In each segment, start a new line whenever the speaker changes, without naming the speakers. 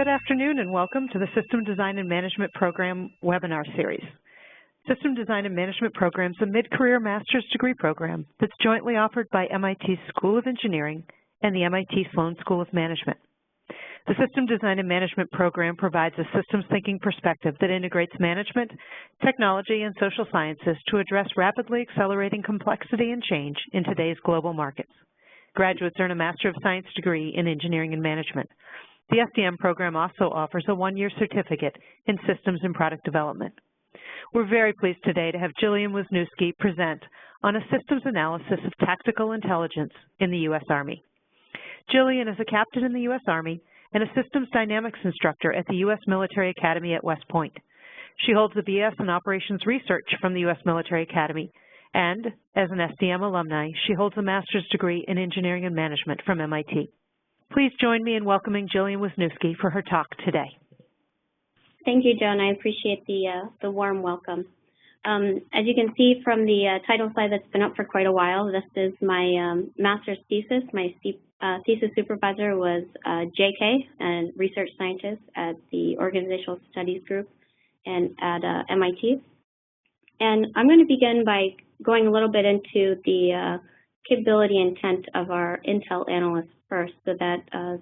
Good afternoon and welcome to the System Design and Management Program webinar series. System Design and Management Program is a mid-career master's degree program that's jointly offered by MIT's School of Engineering and the MIT Sloan School of Management. The System Design and Management Program provides a systems thinking perspective that integrates management, technology, and social sciences to address rapidly accelerating complexity and change in today's global markets. Graduates earn a Master of Science degree in Engineering and Management. The SDM program also offers a one-year certificate in Systems and Product Development. We're very pleased today to have Jillian Wisniewski present on a systems analysis of tactical intelligence in the U.S. Army. Jillian is a captain in the U.S. Army and a systems dynamics instructor at the U.S. Military Academy at West Point. She holds a BS in Operations Research from the U.S. Military Academy, and as an SDM alumni, she holds a master's degree in Engineering and Management from MIT. Please join me in welcoming Jillian Wisniewski for her talk today.
Thank you, Joan. I appreciate the warm welcome. As you can see from the title slide that's been up for quite a while, this is my master's thesis. My thesis supervisor was JK, a research scientist at the Organizational Studies Group and at MIT. And I'm going to begin by going a little bit into the capability intent of our Intel analysts first, so that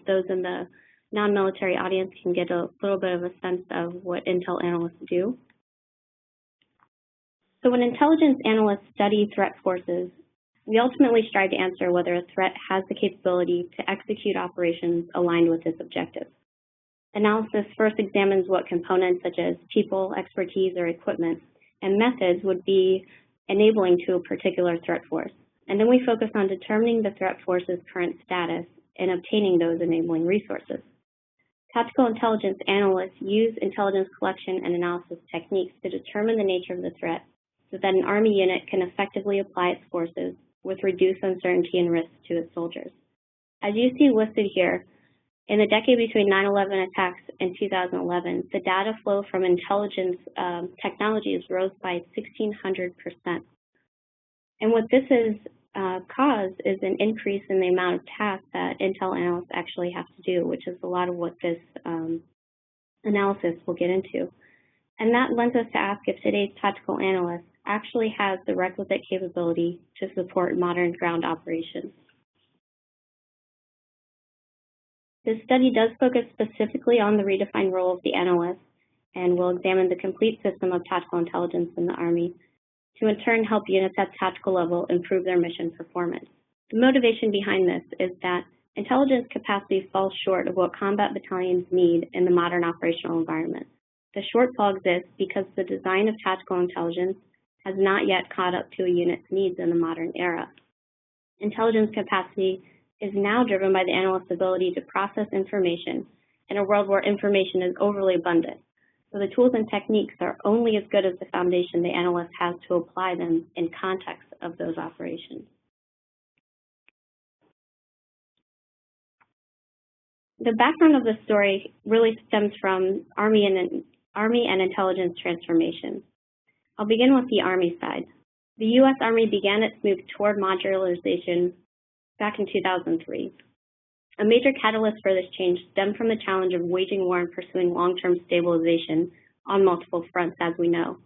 those in the non-military audience can get a little bit of a sense of what Intel analysts do. So when intelligence analysts study threat forces, we ultimately strive to answer whether a threat has the capability to execute operations aligned with this objective. Analysis first examines what components such as people, expertise, or equipment, and methods would be enabling to a particular threat force. And then we focus on determining the threat force's current status and obtaining those enabling resources. Tactical intelligence analysts use intelligence collection and analysis techniques to determine the nature of the threat so that an Army unit can effectively apply its forces with reduced uncertainty and risk to its soldiers. As you see listed here, in the decade between 9/11 attacks and 2011, the data flow from intelligence technologies rose by 1,600%. And what this has caused is an increase in the amount of tasks that Intel analysts actually have to do, which is a lot of what this analysis will get into. And that lends us to ask if today's tactical analyst actually has the requisite capability to support modern ground operations. This study does focus specifically on the redefined role of the analyst and will examine the complete system of tactical intelligence in the Army to in turn help units at tactical level improve their mission performance. The motivation behind this is that intelligence capacity falls short of what combat battalions need in the modern operational environment. The shortfall exists because the design of tactical intelligence has not yet caught up to a unit's needs in the modern era. Intelligence capacity is now driven by the analyst's ability to process information in a world where information is overly abundant. So the tools and techniques are only as good as the foundation the analyst has to apply them in context of those operations. The background of the story really stems from Army and intelligence transformation. I'll begin with the Army side. The U.S. Army began its move toward modularization back in 2003. A major catalyst for this change stemmed from the challenge of waging war and pursuing long-term stabilization on multiple fronts, as we know.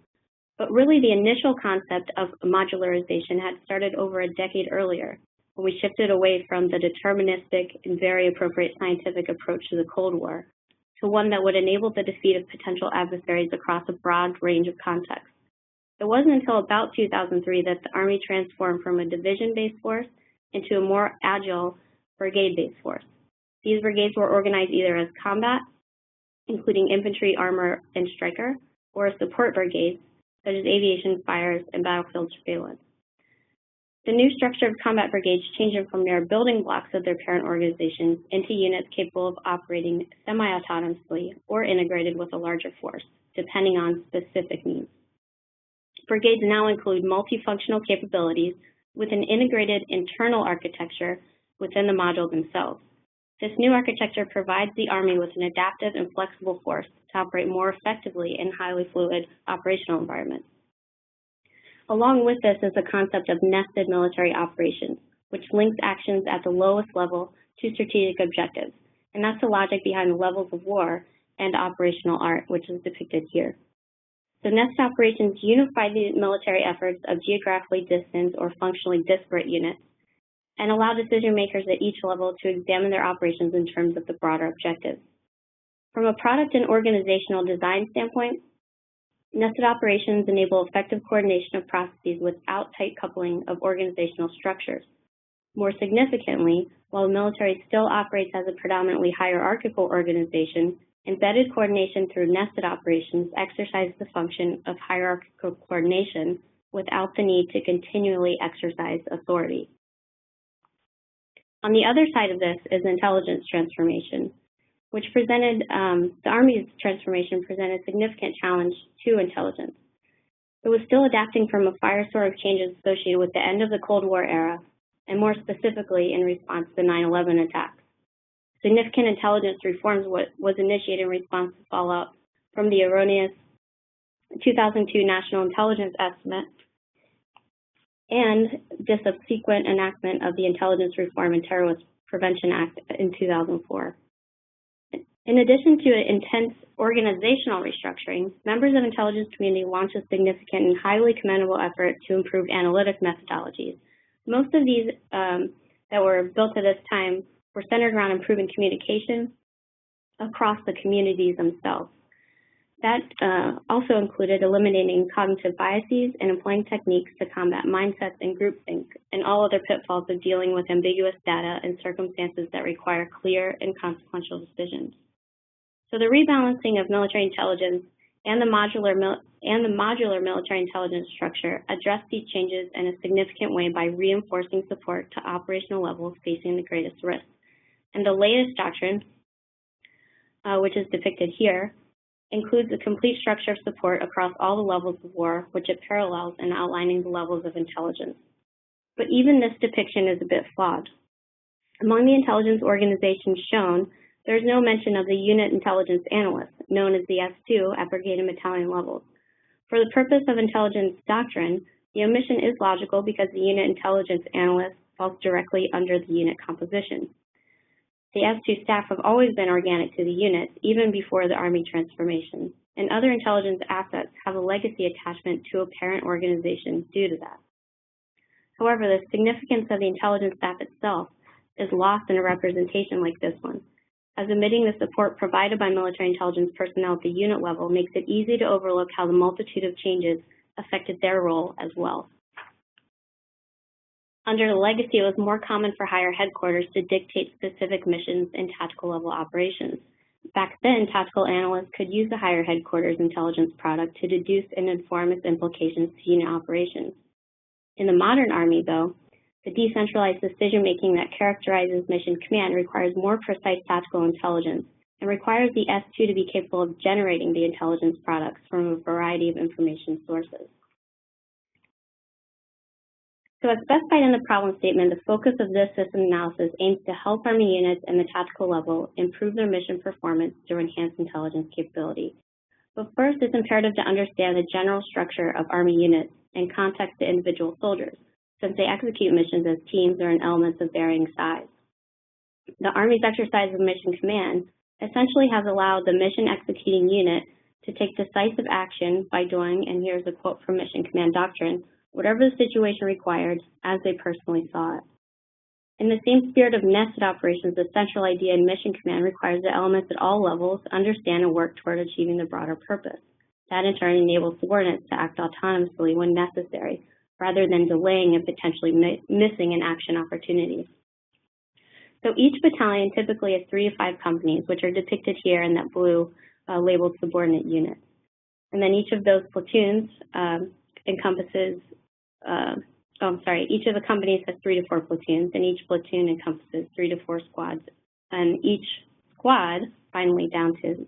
But really, the initial concept of modularization had started over a decade earlier, when we shifted away from the deterministic and very appropriate scientific approach to the Cold War to one that would enable the defeat of potential adversaries across a broad range of contexts. It wasn't until about 2003 that the Army transformed from a division-based force into a more agile brigade-based force. These brigades were organized either as combat, including infantry, armor, and striker, or as support brigades, such as aviation, fires, and battlefield surveillance. The new structure of combat brigades changed them from mere building blocks of their parent organization into units capable of operating semi-autonomously or integrated with a larger force, depending on specific needs. Brigades now include multifunctional capabilities with an integrated internal architecture within the module themselves. This new architecture provides the Army with an adaptive and flexible force to operate more effectively in highly fluid operational environments. Along with this is the concept of nested military operations, which links actions at the lowest level to strategic objectives and that's the logic behind the levels of war and operational art, which is depicted here. So nested operations unify the military efforts of geographically distant or functionally disparate units and allow decision makers at each level to examine their operations in terms of the broader objectives. From a product and organizational design standpoint, nested operations enable effective coordination of processes without tight coupling of organizational structures. More significantly, while the military still operates as a predominantly hierarchical organization, embedded coordination through nested operations exercises the function of hierarchical coordination without the need to continually exercise authority. On the other side of this is intelligence transformation, which presented, the Army's transformation presented a significant challenge to intelligence. It was still adapting from a firestorm of changes associated with the end of the Cold War era, and more specifically in response to the 9/11 attacks. Significant intelligence reforms was initiated in response to fallout from the erroneous 2002 National Intelligence Estimate and the subsequent enactment of the Intelligence Reform and Terrorist Prevention Act in 2004. In addition to an intense organizational restructuring, members of the intelligence community launched a significant and highly commendable effort to improve analytic methodologies. Most of these that were built at this time were centered around improving communication across the communities themselves. That also included eliminating cognitive biases and employing techniques to combat mindsets and groupthink and all other pitfalls of dealing with ambiguous data and circumstances that require clear and consequential decisions. So the rebalancing of military intelligence and the modular military intelligence structure addressed these changes in a significant way by reinforcing support to operational levels facing the greatest risk. And the latest doctrine, which is depicted here, includes a complete structure of support across all the levels of war, which it parallels in outlining the levels of intelligence. But even this depiction is a bit flawed. Among the intelligence organizations shown, there is no mention of the unit intelligence analyst, known as the S2 at brigade and battalion levels. For the purpose of intelligence doctrine, the omission is logical because the unit intelligence analyst falls directly under the unit composition. The S2 staff have always been organic to the units, even before the Army transformation, and other intelligence assets have a legacy attachment to a parent organization due to that. However, the significance of the intelligence staff itself is lost in a representation like this one, as omitting the support provided by military intelligence personnel at the unit level makes it easy to overlook how the multitude of changes affected their role as well. Under the legacy, it was more common for higher headquarters to dictate specific missions in tactical level operations. Back then, tactical analysts could use the higher headquarters intelligence product to deduce and inform its implications to unit operations. In the modern Army, though, the decentralized decision-making that characterizes mission command requires more precise tactical intelligence and requires the S2 to be capable of generating the intelligence products from a variety of information sources. So as specified in the problem statement, the focus of this system analysis aims to help Army units in the tactical level improve their mission performance through enhanced intelligence capability. But first, it's imperative to understand the general structure of Army units and context to individual soldiers, since they execute missions as teams or in elements of varying size. The Army's exercise of mission command essentially has allowed the mission executing unit to take decisive action by doing, and here's a quote from Mission Command Doctrine, whatever the situation required as they personally saw it. In the same spirit of nested operations, the central idea in mission command requires the elements at all levels understand and work toward achieving the broader purpose. That in turn enables subordinates to act autonomously when necessary, rather than delaying and potentially missing an action opportunity. So each battalion typically has 3 to 5 companies, which are depicted here in that blue labeled subordinate units. And then each of those platoons encompasses each of the companies has 3 to 4 platoons, and each platoon encompasses 3 to 4 squads, and each squad finally down to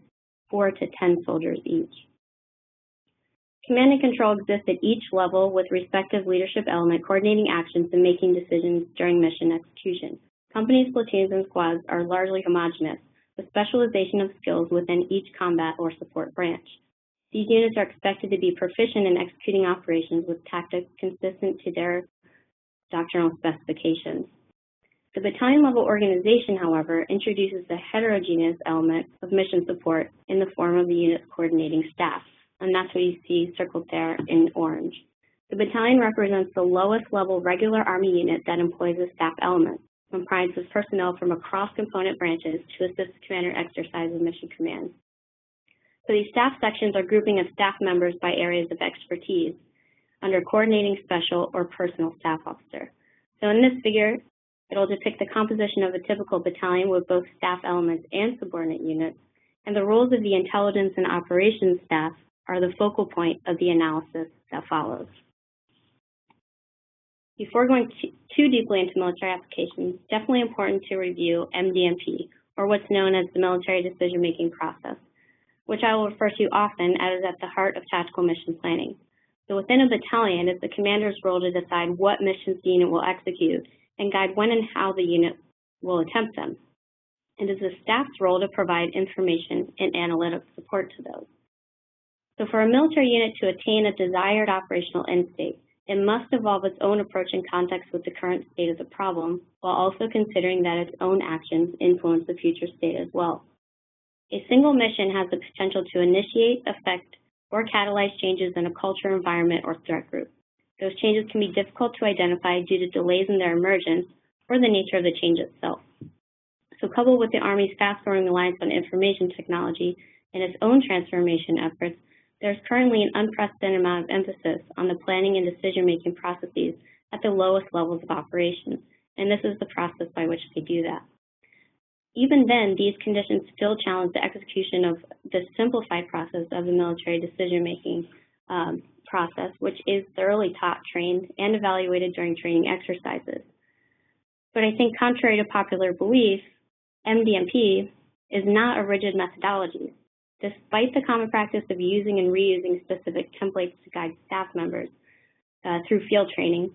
4 to 10 soldiers each. Command and control exists at each level with respective leadership element coordinating actions and making decisions during mission execution. Companies, platoons, and squads are largely homogeneous, with specialization of skills within each combat or support branch. These units are expected to be proficient in executing operations with tactics consistent to their doctrinal specifications. The battalion-level organization, however, introduces the heterogeneous element of mission support in the form of the unit's coordinating staff, and that's what you see circled there in orange. The battalion represents the lowest level regular Army unit that employs a staff element, comprised of personnel from across component branches to assist the commander exercise of mission commands. So these staff sections are grouping of staff members by areas of expertise under coordinating special or personal staff officer. So in this figure, it'll depict the composition of a typical battalion with both staff elements and subordinate units, and the roles of the intelligence and operations staff are the focal point of the analysis that follows. Before going too deeply into military applications, definitely important to review MDMP, or what's known as the military decision-making process, which I will refer to often as at the heart of tactical mission planning. So within a battalion, it's the commander's role to decide what missions the unit will execute and guide when and how the unit will attempt them. It is the staff's role to provide information and analytic support to those. So for a military unit to attain a desired operational end state, it must evolve its own approach in context with the current state of the problem, while also considering that its own actions influence the future state as well. A single mission has the potential to initiate, affect, or catalyze changes in a culture, environment, or threat group. Those changes can be difficult to identify due to delays in their emergence or the nature of the change itself. So coupled with the Army's fast-growing reliance on information technology and its own transformation efforts, there's currently an unprecedented amount of emphasis on the planning and decision-making processes at the lowest levels of operations, and this is the process by which they do that. Even then, these conditions still challenge the execution of the simplified process of the military decision-making process, which is thoroughly taught, trained, and evaluated during training exercises. But I think contrary to popular belief, MDMP is not a rigid methodology. Despite the common practice of using and reusing specific templates to guide staff members through field training,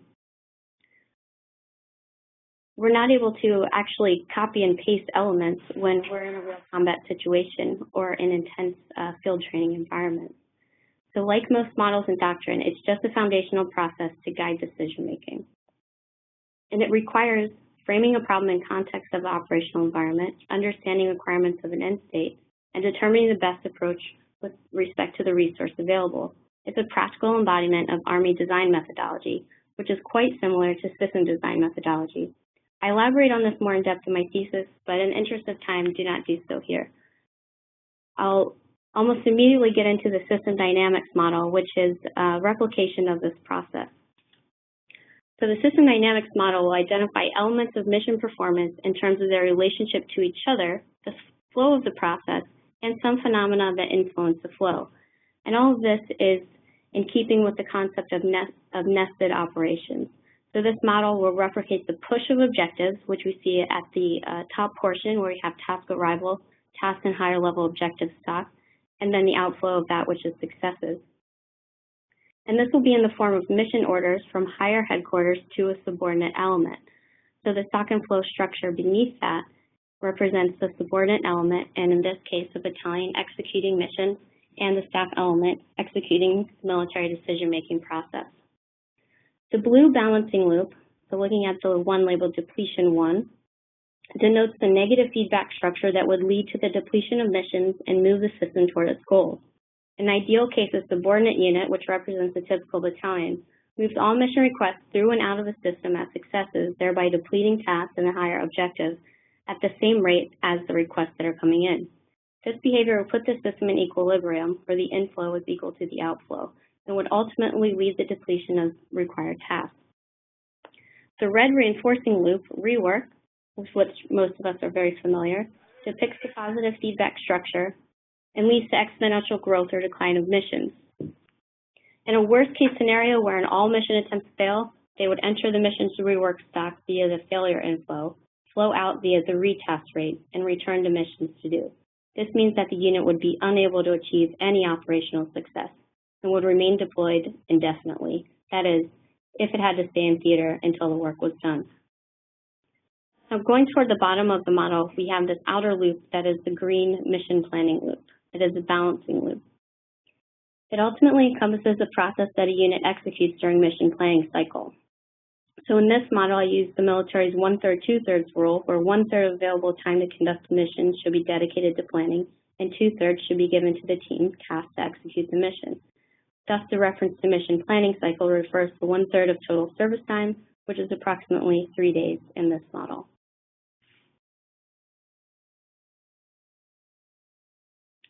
we're not able to actually copy and paste elements when we're in a real combat situation or an intense field training environment. So like most models and doctrine, it's just a foundational process to guide decision-making. And it requires framing a problem in context of the operational environment, understanding requirements of an end state, and determining the best approach with respect to the resource available. It's a practical embodiment of Army design methodology, which is quite similar to system design methodology. I elaborate on this more in depth in my thesis, but in the interest of time, do not do so here. I'll almost immediately get into the system dynamics model, which is a replication of this process. So the system dynamics model will identify elements of mission performance in terms of their relationship to each other, the flow of the process, and some phenomena that influence the flow. And all of this is in keeping with the concept of nested operations. So this model will replicate the push of objectives, which we see at the top portion where we have task arrival, task and higher level objective stock, and then the outflow of that which is successes. And this will be in the form of mission orders from higher headquarters to a subordinate element. So the stock and flow structure beneath that represents the subordinate element, and in this case, the battalion executing missions and the staff element executing the military decision-making process. The blue balancing loop, so looking at the one labeled depletion 1, denotes the negative feedback structure that would lead to the depletion of missions and move the system toward its goals. In ideal case, a subordinate unit, which represents a typical battalion, moves all mission requests through and out of the system as successes, thereby depleting tasks and the higher objectives at the same rate as the requests that are coming in. This behavior will put the system in equilibrium, where the inflow is equal to the outflow, and would ultimately lead the depletion of required tasks. The red reinforcing loop, rework, with which most of us are very familiar, depicts the positive feedback structure and leads to exponential growth or decline of missions. In a worst-case scenario where an all mission attempts fail, they would enter the missions to rework stock via the failure inflow, flow out via the retask rate, and return to missions to do. This means that the unit would be unable to achieve any operational success and would remain deployed indefinitely. That is, if it had to stay in theater until the work was done. Now, going toward the bottom of the model, we have this outer loop that is the green mission planning loop. It is a balancing loop. It ultimately encompasses the process that a unit executes during mission planning cycle. So in this model, I used the military's 1/3, 2/3 rule, where 1/3 of available time to conduct the mission should be dedicated to planning, and 2/3 should be given to the team tasked to execute the mission. Thus, the reference to mission planning cycle refers to 1/3 of total service time, which is approximately 3 days in this model.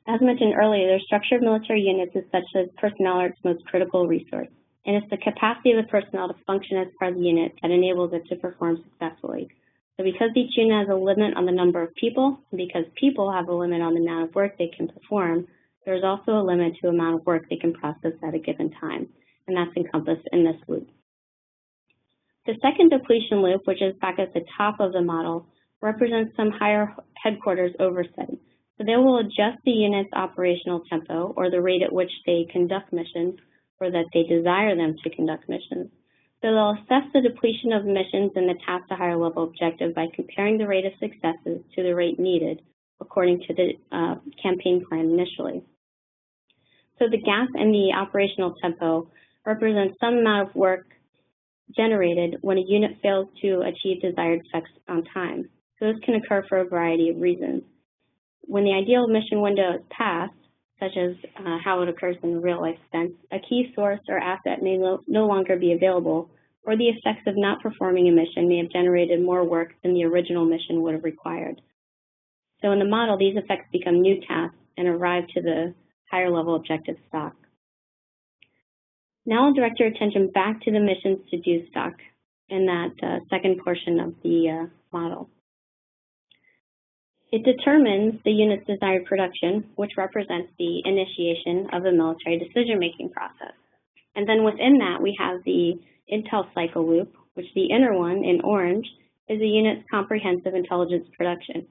As mentioned earlier, the structure of military units is such that personnel are its most critical resource, and it's the capacity of the personnel to function as part of the unit that enables it to perform successfully. So because each unit has a limit on the number of people, and because people have a limit on the amount of work they can perform, there's also a limit to the amount of work they can process at a given time, and that's encompassed in this loop. The second depletion loop, which is back at the top of the model, represents some higher headquarters oversight. So they will adjust the unit's operational tempo, or the rate at which they conduct missions, or that they desire them to conduct missions. So they'll assess the depletion of missions and the task to higher level objective by comparing the rate of successes to the rate needed according to the campaign plan initially. So the gap in the operational tempo represents some amount of work generated when a unit fails to achieve desired effects on time. So this can occur for a variety of reasons. When the ideal mission window is passed, such as how it occurs in real life sense, a key source or asset may no longer be available, or the effects of not performing a mission may have generated more work than the original mission would have required. So in the model, these effects become new tasks and arrive to the higher level objective stock. Now I'll direct your attention back to the missions to do stock in that second portion of the model. It determines the unit's desired production, which represents the initiation of the military decision-making process. And then within that, we have the intel cycle loop, which the inner one in orange is the unit's comprehensive intelligence production.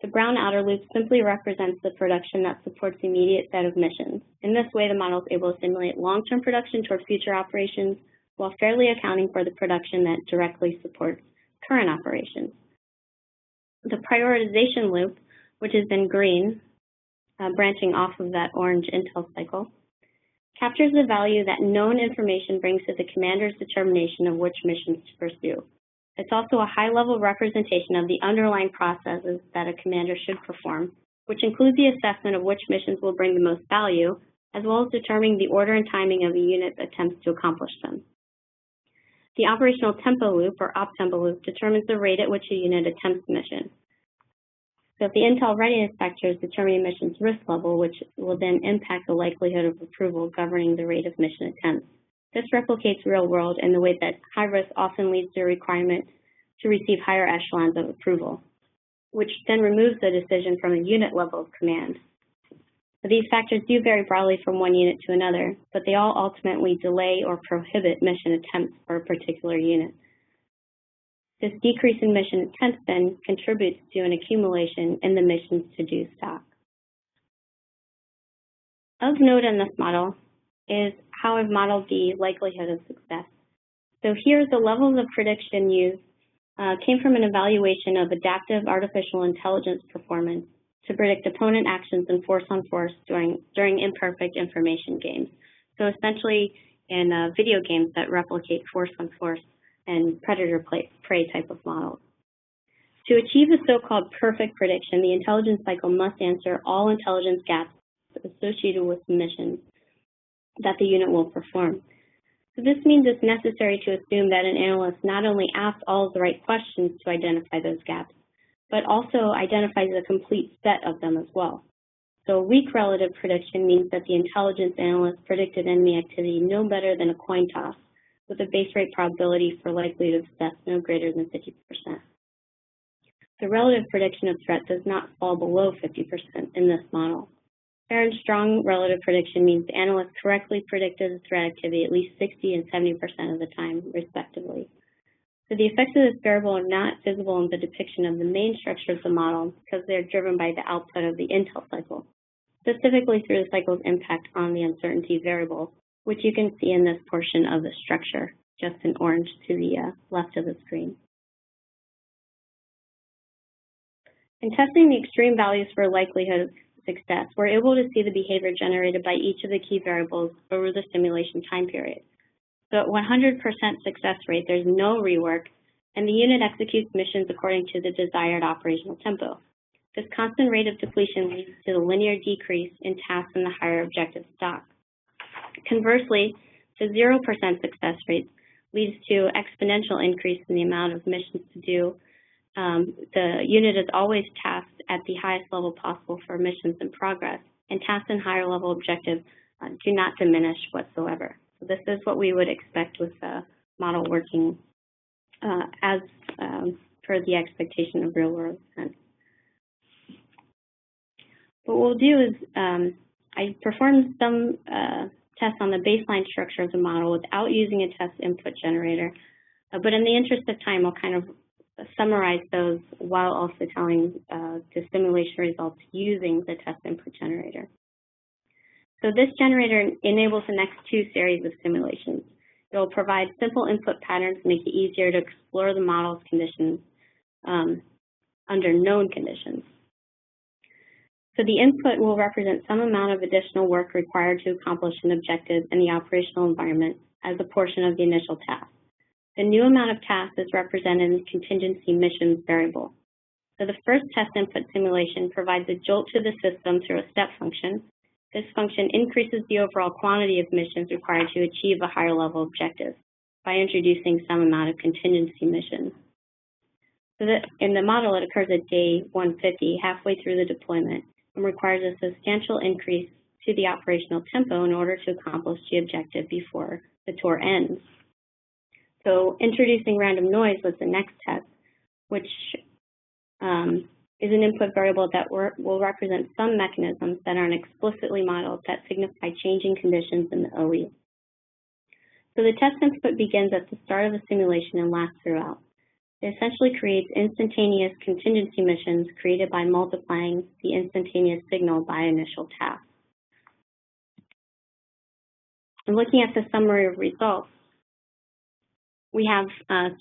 The brown outer loop simply represents the production that supports the immediate set of missions. In this way, the model is able to simulate long-term production toward future operations while fairly accounting for the production that directly supports current operations. The prioritization loop, which is in green, branching off of that orange intel cycle, captures the value that known information brings to the commander's determination of which missions to pursue. It's also a high-level representation of the underlying processes that a commander should perform, which includes the assessment of which missions will bring the most value, as well as determining the order and timing of a unit's attempts to accomplish them. The operational tempo loop, or op-tempo loop, determines the rate at which a unit attempts the mission. So if the intel readiness factors determine a mission's risk level, which will then impact the likelihood of approval governing the rate of mission attempts. This replicates real world in the way that high risk often leads to a requirement to receive higher echelons of approval, which then removes the decision from a unit level of command. But these factors do vary broadly from one unit to another, but they all ultimately delay or prohibit mission attempts for a particular unit. This decrease in mission attempts then contributes to an accumulation in the missions to do stock. Of note in this model is how I've modeled the likelihood of success. So here, the levels of prediction used came from an evaluation of adaptive artificial intelligence performance to predict opponent actions in force-on-force during imperfect information games. So essentially in video games that replicate force-on-force and predator-prey type of models. To achieve a so-called perfect prediction, the intelligence cycle must answer all intelligence gaps associated with the missions that the unit will perform. So this means it's necessary to assume that an analyst not only asks all of the right questions to identify those gaps, but also identifies a complete set of them as well. So a weak relative prediction means that the intelligence analyst predicted enemy activity no better than a coin toss, with a base rate probability for likelihood of success no greater than 50%. The relative prediction of threat does not fall below 50% in this model. Fair and strong relative prediction means the analyst correctly predicted the threat activity at least 60 and 70% of the time, respectively. So the effects of this variable are not visible in the depiction of the main structure of the model because they're driven by the output of the intel cycle, specifically through the cycle's impact on the uncertainty variable, which you can see in this portion of the structure, just in orange to the left of the screen. In testing the extreme values for likelihood of success, we're able to see the behavior generated by each of the key variables over the simulation time period. So at 100% success rate, there's no rework, and the unit executes missions according to the desired operational tempo. This constant rate of depletion leads to the linear decrease in tasks in the higher objective stock. Conversely, the 0% success rate leads to exponential increase in the amount of missions to do. The unit is always tasked at the highest level possible for missions in progress, and tasks in higher level objectives do not diminish whatsoever. So this is what we would expect with the model working as per the expectation of real world events. What we'll do is I performed some tests on the baseline structure of the model without using a test input generator, but in the interest of time, I'll kind of summarize those while also telling the simulation results using the test input generator. So this generator enables the next two series of simulations. It will provide simple input patterns to make it easier to explore the model's conditions under known conditions. So the input will represent some amount of additional work required to accomplish an objective in the operational environment as a portion of the initial task. The new amount of tasks is represented in the contingency missions variable. So the first test input simulation provides a jolt to the system through a step function. This function increases the overall quantity of missions required to achieve a higher level objective by introducing some amount of contingency missions. So that in the model, it occurs at day 150, halfway through the deployment, and requires a substantial increase to the operational tempo in order to accomplish the objective before the tour ends. So introducing random noise was the next test, which is an input variable that will represent some mechanisms that aren't explicitly modeled that signify changing conditions in the OE. So the test input begins at the start of a simulation and lasts throughout. It essentially creates instantaneous contingency missions created by multiplying the instantaneous signal by initial tasks. And looking at the summary of results, we have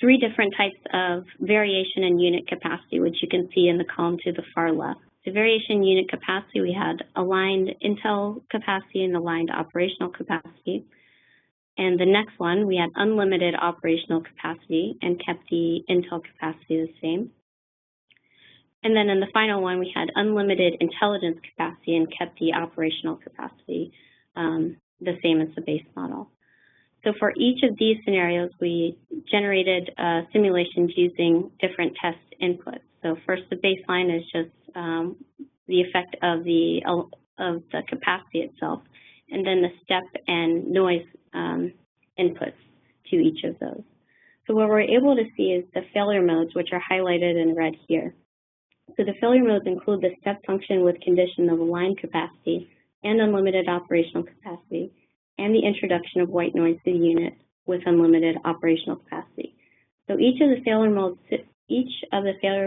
three different types of variation in unit capacity, which you can see in the column to the far left. The variation in unit capacity, we had aligned intel capacity and aligned operational capacity. And the next one, we had unlimited operational capacity and kept the intel capacity the same. And then in the final one, we had unlimited intelligence capacity and kept the operational capacity the same as the base model. So for each of these scenarios, we generated simulations using different test inputs. So first, the baseline is just the effect of the capacity itself, and then the step and noise inputs to each of those. So what we're able to see is the failure modes, which are highlighted in red here. So the failure modes include the step function with condition of aligned capacity and unlimited operational capacity, and the introduction of white noise to the unit with unlimited operational capacity. So each of the failure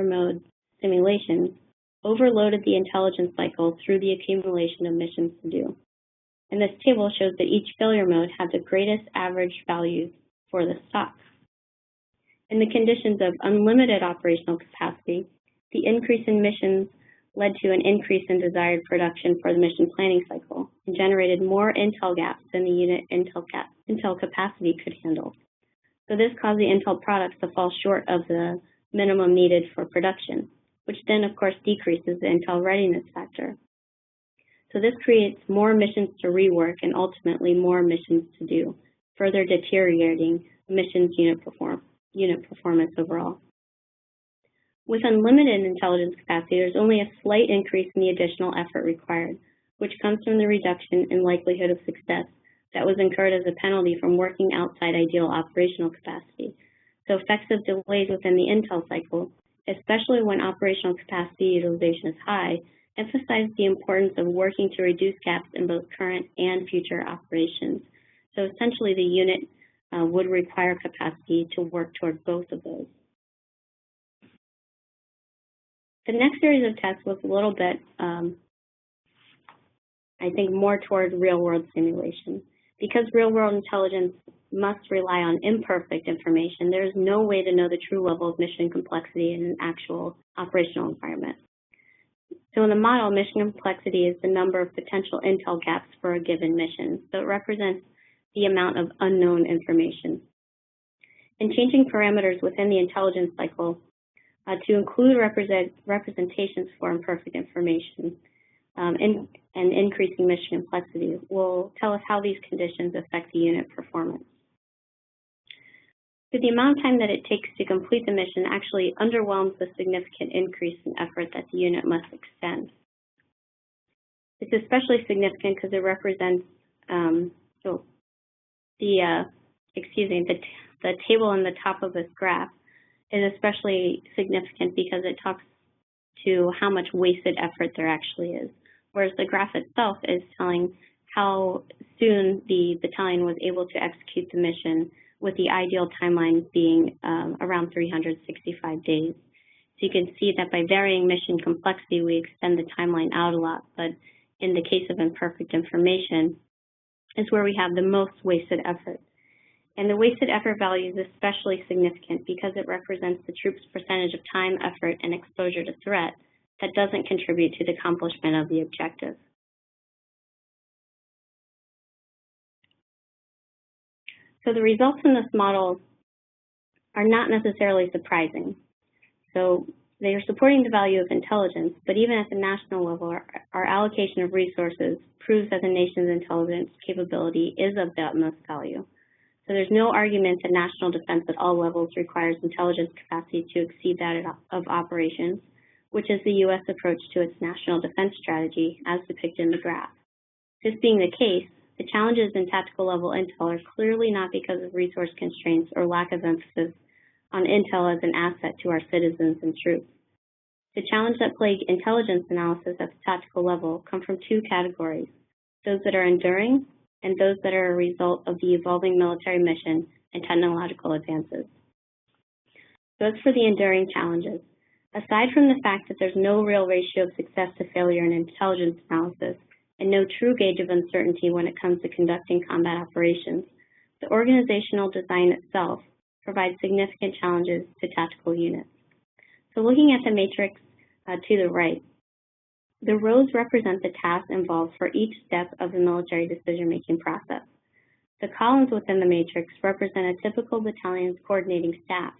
mode simulations overloaded the intelligence cycle through the accumulation of missions to do. And this table shows that each failure mode had the greatest average values for the stock. In the conditions of unlimited operational capacity, the increase in missions led to an increase in desired production for the mission planning cycle and generated more intel gaps than the unit intel capacity could handle. So this caused the intel products to fall short of the minimum needed for production, which then of course decreases the intel readiness factor. So this creates more missions to rework and ultimately more missions to do, further deteriorating missions unit performance overall. With unlimited intelligence capacity, there's only a slight increase in the additional effort required, which comes from the reduction in likelihood of success that was incurred as a penalty from working outside ideal operational capacity. So effects of delays within the intel cycle, especially when operational capacity utilization is high, emphasize the importance of working to reduce gaps in both current and future operations. So essentially, the unit would require capacity to work toward both of those. The next series of tests was a little bit, I think, more toward real-world simulation. Because real-world intelligence must rely on imperfect information, there is no way to know the true level of mission complexity in an actual operational environment. So in the model, mission complexity is the number of potential intel gaps for a given mission. So it represents the amount of unknown information. And changing parameters within the intelligence cycle to include representations for imperfect information and increasing mission complexity will tell us how these conditions affect the unit performance. So the amount of time that it takes to complete the mission actually underwhelms the significant increase in effort that the unit must extend. It's especially significant because it represents the table on the top of this graph is especially significant because it talks to how much wasted effort there actually is, whereas the graph itself is telling how soon the battalion was able to execute the mission, with the ideal timeline being around 365 days. So you can see that by varying mission complexity, we extend the timeline out a lot, but in the case of imperfect information is where we have the most wasted effort. And the wasted effort value is especially significant because it represents the troops' percentage of time, effort, and exposure to threat that doesn't contribute to the accomplishment of the objective. So the results in this model are not necessarily surprising. So they are supporting the value of intelligence, but even at the national level, our allocation of resources proves that the nation's intelligence capability is of the utmost value. So there's no argument that national defense at all levels requires intelligence capacity to exceed that of operations, which is the U.S. approach to its national defense strategy as depicted in the graph. This being the case, the challenges in tactical level intel are clearly not because of resource constraints or lack of emphasis on intel as an asset to our citizens and troops. The challenges that plague intelligence analysis at the tactical level come from two categories, those that are enduring and those that are a result of the evolving military mission and technological advances. So as for the enduring challenges, aside from the fact that there's no real ratio of success to failure in intelligence analysis and no true gauge of uncertainty when it comes to conducting combat operations, the organizational design itself provides significant challenges to tactical units. So looking at the matrix to the right, the rows represent the tasks involved for each step of the military decision-making process. The columns within the matrix represent a typical battalion's coordinating staff,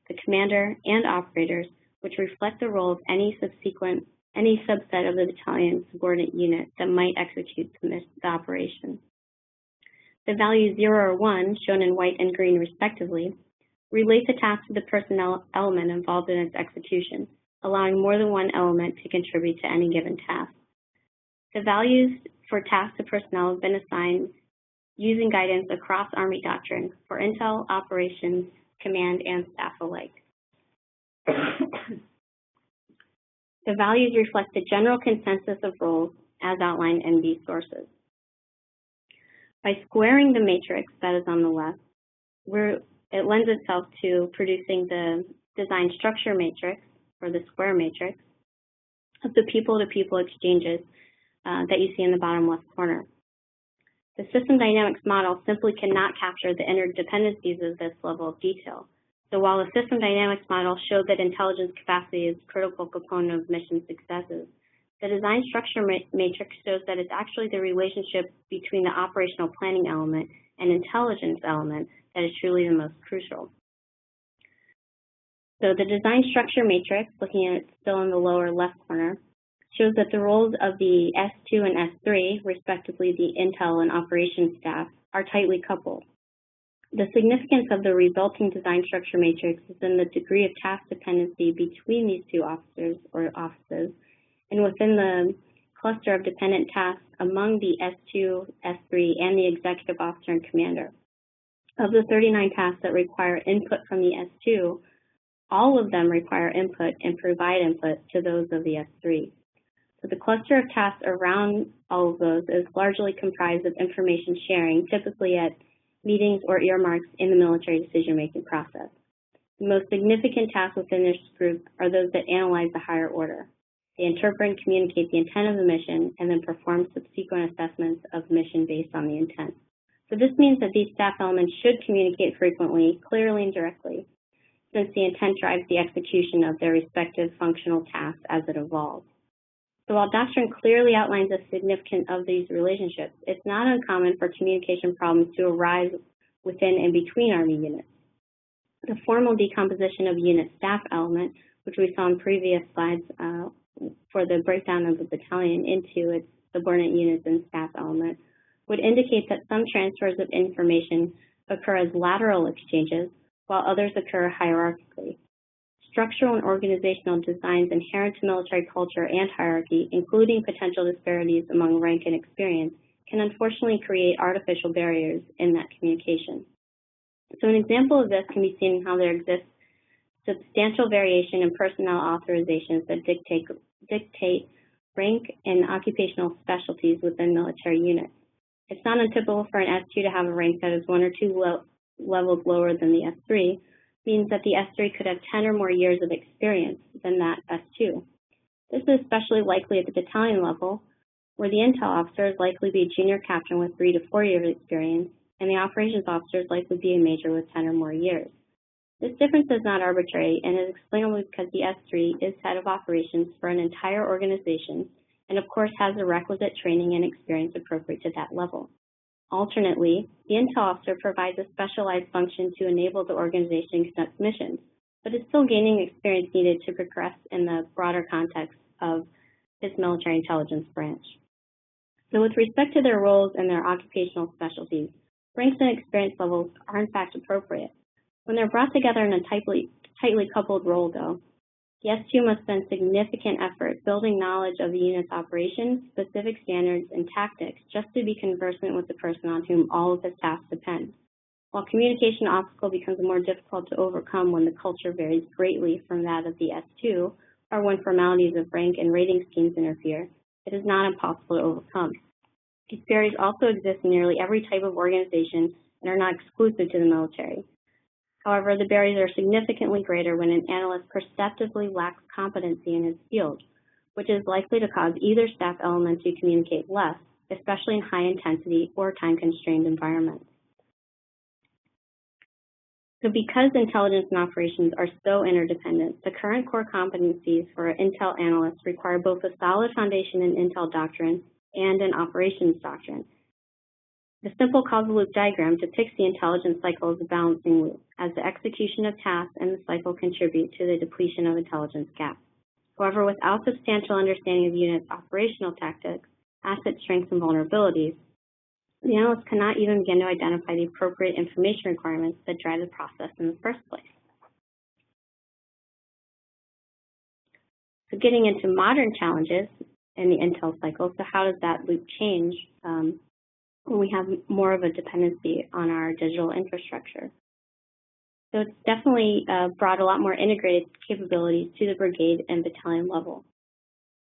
the commander and operators, which reflect the role of any subset of the battalion's subordinate unit that might execute the operation. The values 0 or 1, shown in white and green respectively, relate the task to the personnel element involved in its execution, allowing more than one element to contribute to any given task. The values for tasks to personnel have been assigned using guidance across Army doctrine for intel, operations, command, and staff alike. The values reflect the general consensus of roles as outlined in these sources. By squaring the matrix that is on the left, it lends itself to producing the design structure matrix, or the square matrix, of the people-to-people exchanges that you see in the bottom left corner. The system dynamics model simply cannot capture the interdependencies of this level of detail. So while the system dynamics model showed that intelligence capacity is a critical component of mission successes, the design structure matrix shows that it's actually the relationship between the operational planning element and intelligence element that is truly the most crucial. So the design structure matrix, looking at it still in the lower left corner, shows that the roles of the S2 and S3, respectively the intel and operations staff, are tightly coupled. The significance of the resulting design structure matrix is in the degree of task dependency between these two officers or offices, and within the cluster of dependent tasks among the S2, S3, and the executive officer and commander. Of the 39 tasks that require input from the S2, all of them require input and provide input to those of the S3. So the cluster of tasks around all of those is largely comprised of information sharing, typically at meetings or earmarks in the military decision-making process. The most significant tasks within this group are those that analyze the higher order. They interpret and communicate the intent of the mission and then perform subsequent assessments of the mission based on the intent. So this means that these staff elements should communicate frequently, clearly and directly, since the intent drives the execution of their respective functional tasks as it evolves. So while doctrine clearly outlines the significance of these relationships, it's not uncommon for communication problems to arise within and between Army units. The formal decomposition of unit staff element, which we saw in previous slides for the breakdown of the battalion into its subordinate units and staff element, would indicate that some transfers of information occur as lateral exchanges, while others occur hierarchically. Structural and organizational designs inherent to military culture and hierarchy, including potential disparities among rank and experience, can unfortunately create artificial barriers in that communication. So an example of this can be seen in how there exists substantial variation in personnel authorizations that dictate rank and occupational specialties within military units. It's not untypical for an S2 to have a rank that is 1 or 2 levels lower than the S3, means that the S3 could have 10 or more years of experience than that S2. This is especially likely at the battalion level, where the intel officer is likely to be a junior captain with 3 to 4 years of experience, and the operations officer is likely to be a major with 10 or more years. This difference is not arbitrary and is explainable because the S3 is head of operations for an entire organization and of course has the requisite training and experience appropriate to that level. Alternately, the intel officer provides a specialized function to enable the organization to conduct missions, but is still gaining experience needed to progress in the broader context of its military intelligence branch. So with respect to their roles and their occupational specialties, ranks and experience levels are in fact appropriate. When they're brought together in a tightly coupled role, though, the S2 must spend significant effort building knowledge of the unit's operations, specific standards, and tactics just to be conversant with the person on whom all of his tasks depend. While communication obstacle becomes more difficult to overcome when the culture varies greatly from that of the S2, or when formalities of rank and rating schemes interfere, it is not impossible to overcome. These barriers also exist in nearly every type of organization and are not exclusive to the military. However, the barriers are significantly greater when an analyst perceptibly lacks competency in his field, which is likely to cause either staff element to communicate less, especially in high-intensity or time-constrained environments. So because intelligence and operations are so interdependent, the current core competencies for intel analysts require both a solid foundation in intel doctrine and an operations doctrine. The simple causal loop diagram depicts the intelligence cycle as a balancing loop, as the execution of tasks and the cycle contribute to the depletion of intelligence gaps. However, without substantial understanding of the unit's operational tactics, asset strengths, and vulnerabilities, the analyst cannot even begin to identify the appropriate information requirements that drive the process in the first place. So getting into modern challenges in the intel cycle, so how does that loop change when we have more of a dependency on our digital infrastructure? So it's definitely brought a lot more integrated capabilities to the brigade and battalion level.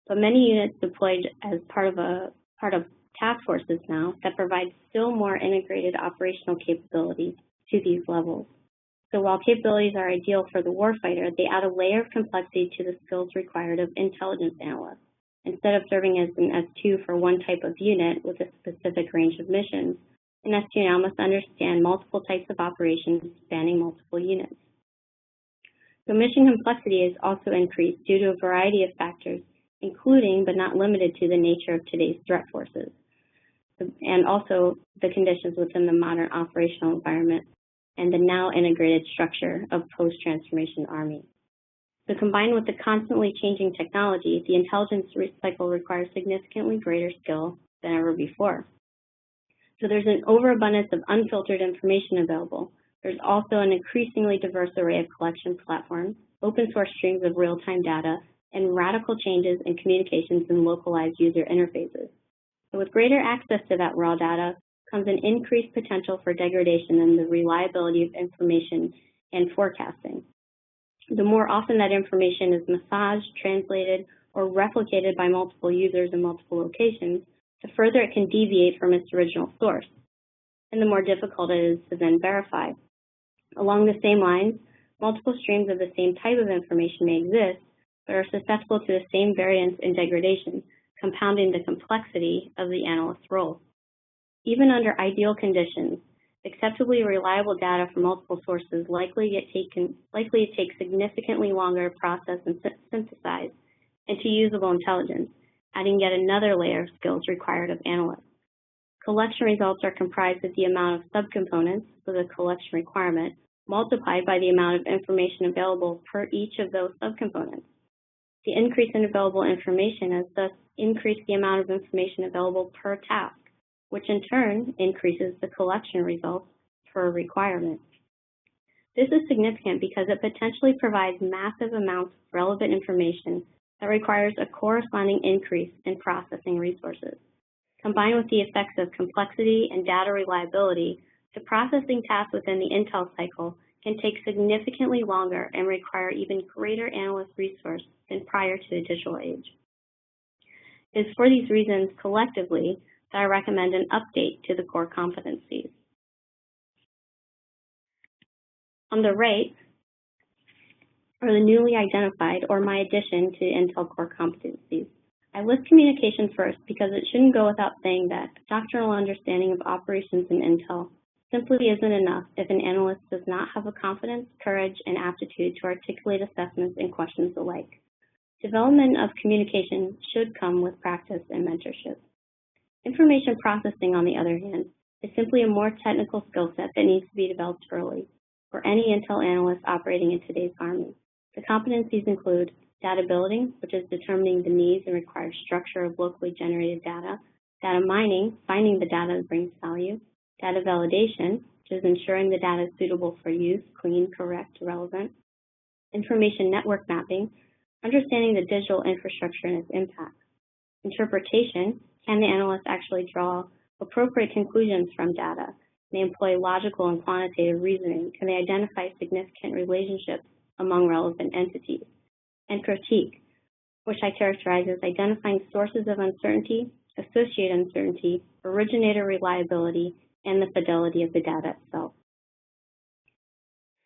But many units deployed as part of task forces now that provide still more integrated operational capabilities to these levels. So while capabilities are ideal for the warfighter, they add a layer of complexity to the skills required of intelligence analysts. Instead of serving as an S2 for one type of unit with a specific range of missions, an S2 now must understand multiple types of operations spanning multiple units. So mission complexity is also increased due to a variety of factors, including but not limited to the nature of today's threat forces, and also the conditions within the modern operational environment and the now integrated structure of post-transformation Army. So combined with the constantly changing technology, the intelligence cycle requires significantly greater skill than ever before. So there's an overabundance of unfiltered information available. There's also an increasingly diverse array of collection platforms, open source streams of real-time data, and radical changes in communications and localized user interfaces. So with greater access to that raw data comes an increased potential for degradation in the reliability of information and forecasting. The more often that information is massaged, translated, or replicated by multiple users in multiple locations, the further it can deviate from its original source, and the more difficult it is to then verify. Along the same lines, multiple streams of the same type of information may exist, but are susceptible to the same variance and degradation, compounding the complexity of the analyst's role. Even under ideal conditions, acceptably reliable data from multiple sources likely to take significantly longer to process and synthesize into usable intelligence, adding yet another layer of skills required of analysts. Collection results are comprised of the amount of subcomponents, so the collection requirement, multiplied by the amount of information available per each of those subcomponents. The increase in available information has thus increased the amount of information available per task, which in turn increases the collection results per requirement. This is significant because it potentially provides massive amounts of relevant information that requires a corresponding increase in processing resources. Combined with the effects of complexity and data reliability, the processing tasks within the Intel cycle can take significantly longer and require even greater analyst resource than prior to the digital age. It is for these reasons, collectively, that I recommend an update to the core competencies. On the right are the newly identified, or my addition to Intel core competencies. I list communication first because it shouldn't go without saying that doctrinal understanding of operations in Intel simply isn't enough if an analyst does not have the confidence, courage, and aptitude to articulate assessments and questions alike. Development of communication should come with practice and mentorship. Information processing, on the other hand, is simply a more technical skill set that needs to be developed early for any Intel analyst operating in today's Army. The competencies include data building, which is determining the needs and required structure of locally generated data, data mining, finding the data that brings value, data validation, which is ensuring the data is suitable for use, clean, correct, relevant, information network mapping, understanding the digital infrastructure and its impact, interpretation, can the analyst actually draw appropriate conclusions from data? Can they employ logical and quantitative reasoning? Can they identify significant relationships among relevant entities? And critique, which I characterize as identifying sources of uncertainty, associated uncertainty, originator reliability, and the fidelity of the data itself.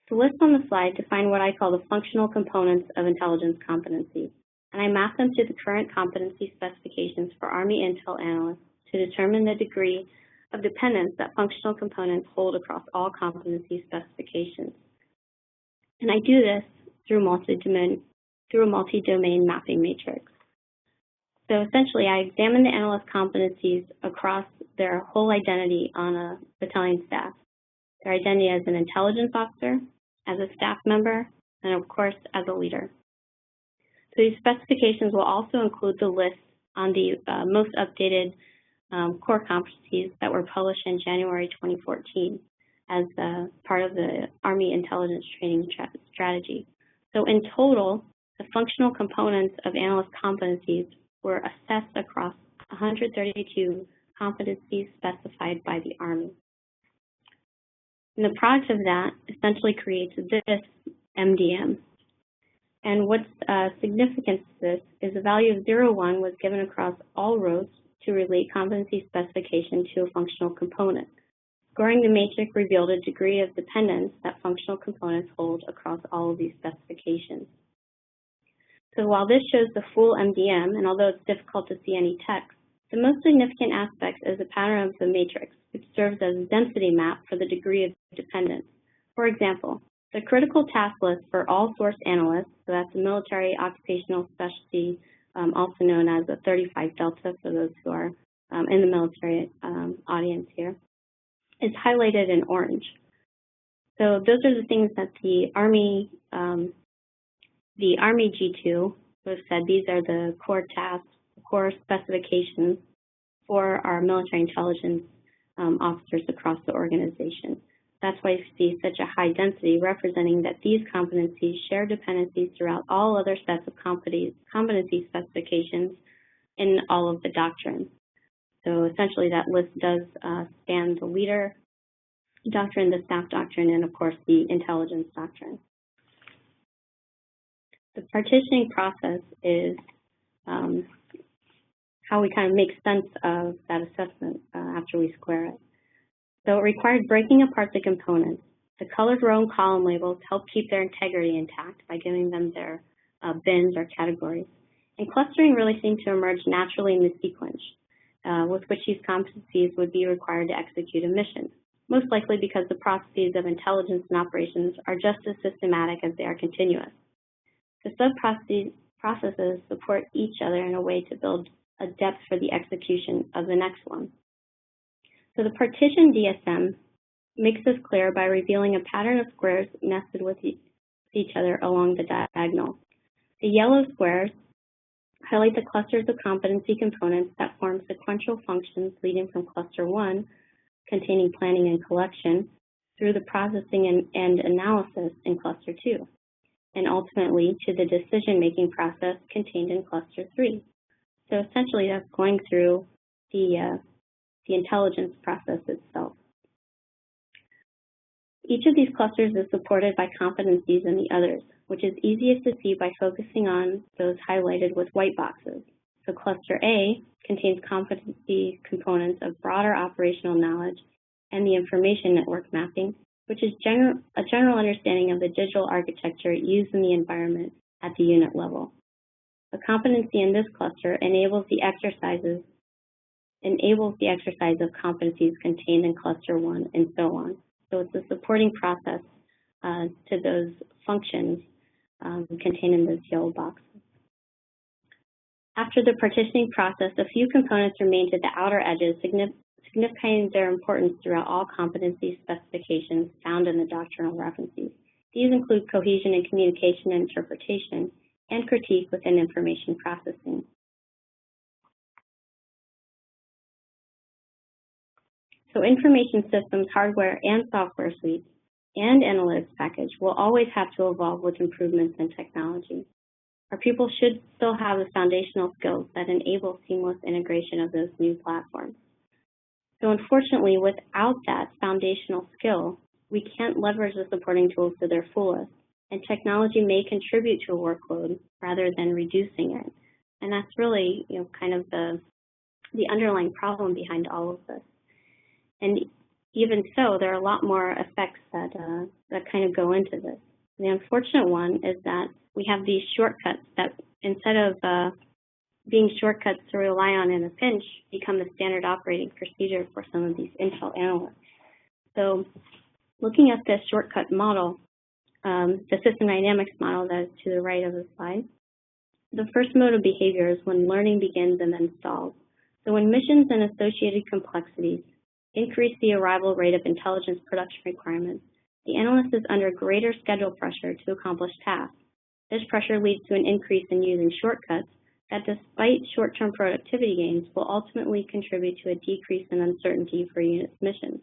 The list on the slide define what I call the functional components of intelligence competency, and I map them to the current competency specifications for Army Intel analysts to determine the degree of dependence that functional components hold across all competency specifications. And I do this through a multi-domain mapping matrix. So essentially, I examine the analyst competencies across their whole identity on a battalion staff, their identity as an intelligence officer, as a staff member, and of course, as a leader. So these specifications will also include the list on the most updated core competencies that were published in January 2014 as part of the Army Intelligence Training Strategy. So in total, the functional components of analyst competencies were assessed across 132 competencies specified by the Army. And the product of that essentially creates this MDM. And what's significant to this is the value of 0,1 was given across all rows to relate competency specification to a functional component. Scoring the matrix revealed a degree of dependence that functional components hold across all of these specifications. So while this shows the full MDM, and although it's difficult to see any text, the most significant aspect is the pattern of the matrix, which serves as a density map for the degree of dependence. For example, the critical task list for all source analysts, so that's a military occupational specialty, also known as a 35 Delta for those who are in the military audience here, is highlighted in orange. So those are the things that the Army G2 have said these are the core tasks, the core specifications for our military intelligence officers across the organization. That's why you see such a high density, representing that these competencies share dependencies throughout all other sets of competency specifications in all of the doctrines. So essentially that list does span the leader doctrine, the staff doctrine, and of course the intelligence doctrine. The partitioning process is how we kind of make sense of that assessment after we square it. So it required breaking apart the components. The colored row and column labels help keep their integrity intact by giving them their bins or categories. And clustering really seemed to emerge naturally in the sequence with which these competencies would be required to execute a mission, most likely because the processes of intelligence and operations are just as systematic as they are continuous. The sub-processes support each other in a way to build a depth for the execution of the next one. So the partition DSM makes this clear by revealing a pattern of squares nested with each other along the diagonal. The yellow squares highlight the clusters of competency components that form sequential functions leading from cluster 1, containing planning and collection, through the processing and analysis in cluster 2, and ultimately to the decision-making process contained in cluster 3. So essentially that's going through the intelligence process itself. Each of these clusters is supported by competencies in the others, which is easiest to see by focusing on those highlighted with white boxes. So cluster A contains competency components of broader operational knowledge and the information network mapping, which is a general understanding of the digital architecture used in the environment at the unit level. The competency in this cluster enables the exercise of competencies contained in cluster 1 and so on. So it's a supporting process to those functions contained in those yellow boxes. After the partitioning process, a few components remain to the outer edges, signifying their importance throughout all competency specifications found in the doctrinal references. These include cohesion and communication and interpretation, and critique within information processing. So information systems, hardware, and software suites, and analytics package will always have to evolve with improvements in technology. Our people should still have the foundational skills that enable seamless integration of those new platforms. So unfortunately, without that foundational skill, we can't leverage the supporting tools to their fullest, and technology may contribute to a workload rather than reducing it. And that's really, kind of the underlying problem behind all of this. And even so, there are a lot more effects that kind of go into this. The unfortunate one is that we have these shortcuts that, instead of being shortcuts to rely on in a pinch, become the standard operating procedure for some of these Intel analysts. So looking at this shortcut model, the system dynamics model that is to the right of the slide, the first mode of behavior is when learning begins and then stalls. So when missions and associated complexities increase the arrival rate of intelligence production requirements, the analyst is under greater schedule pressure to accomplish tasks. This pressure leads to an increase in using shortcuts that, despite short-term productivity gains, will ultimately contribute to a decrease in uncertainty for unit's missions.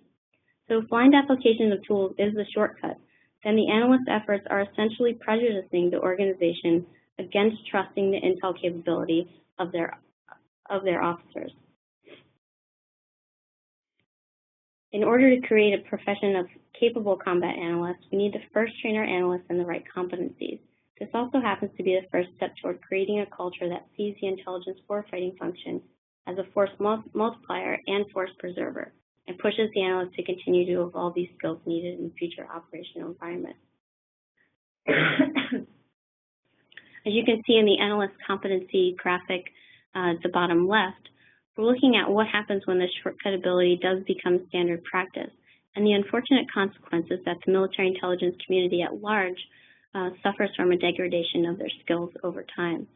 So if blind application of tools is the shortcut, then the analyst's efforts are essentially prejudicing the organization against trusting the intel capability of their officers. In order to create a profession of capable combat analysts, we need to first train our analysts in the right competencies. This also happens to be the first step toward creating a culture that sees the intelligence warfighting function as a force multiplier and force preserver, and pushes the analyst to continue to evolve these skills needed in future operational environments. As you can see in the analyst competency graphic at the bottom left, we're looking at what happens when this shortcut ability does become standard practice, and the unfortunate consequences that the military intelligence community at large suffers from a degradation of their skills over time.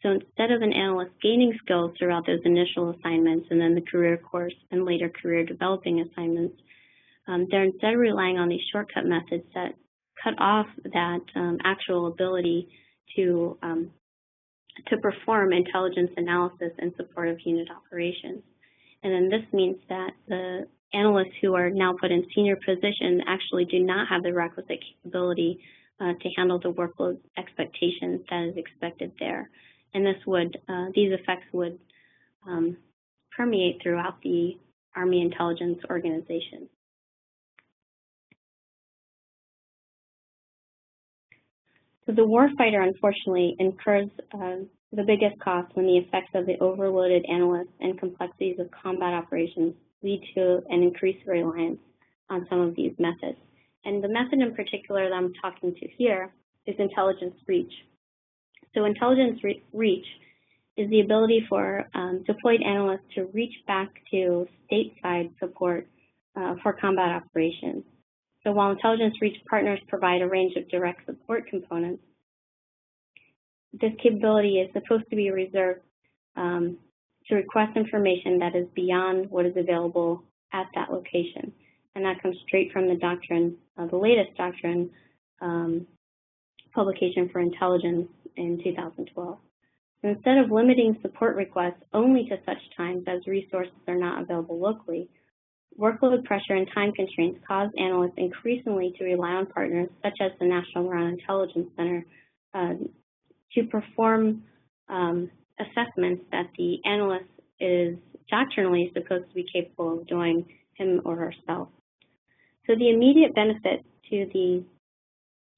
So instead of an analyst gaining skills throughout those initial assignments and then the career course and later career developing assignments, they're instead relying on these shortcut methods that cut off that actual ability to perform intelligence analysis in support of unit operations. And then this means that the analysts who are now put in senior positions actually do not have the requisite capability to handle the workload expectations that is expected there. And this would, these effects would permeate throughout the Army intelligence organization. So the warfighter, unfortunately, incurs the biggest cost when the effects of the overloaded analysts and complexities of combat operations lead to an increased reliance on some of these methods. And the method in particular that I'm talking to here is intelligence reach. So intelligence reach is the ability for deployed analysts to reach back to stateside support for combat operations. So while intelligence reach partners provide a range of direct support components, this capability is supposed to be reserved to request information that is beyond what is available at that location. And that comes straight from the doctrine, the latest doctrine publication for intelligence in 2012. So instead of limiting support requests only to such times as resources are not available locally, workload pressure and time constraints cause analysts increasingly to rely on partners such as the National Ground Intelligence Center to perform assessments that the analyst is doctrinally supposed to be capable of doing him or herself. So the immediate benefit to the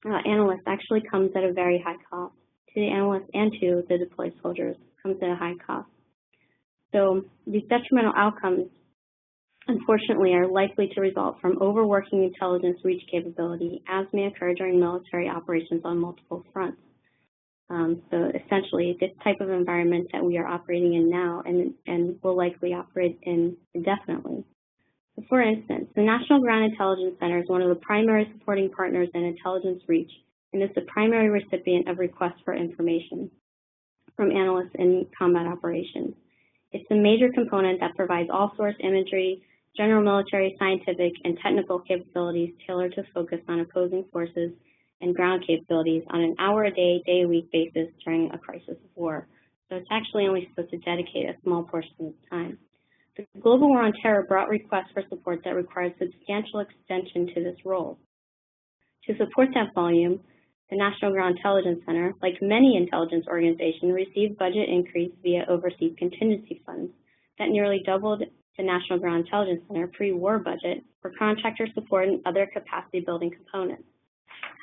analyst actually comes at a very high cost. To the analyst and to the deployed soldiers comes at a high cost. So these detrimental outcomes, unfortunately, are likely to result from overworking intelligence reach capability, as may occur during military operations on multiple fronts. So essentially, this type of environment that we are operating in now and will likely operate in indefinitely. So for instance, the National Ground Intelligence Center is one of the primary supporting partners in intelligence reach and is the primary recipient of requests for information from analysts in combat operations. It's a major component that provides all source imagery, general military, scientific, and technical capabilities tailored to focus on opposing forces and ground capabilities on an hour-a-day, day-a-week basis during a crisis of war. So it's actually only supposed to dedicate a small portion of the time. The global war on terror brought requests for support that required substantial extension to this role. To support that volume, the National Ground Intelligence Center, like many intelligence organizations, received budget increase via overseas contingency funds that nearly doubled the National Ground Intelligence Center pre-war budget for contractor support and other capacity building components.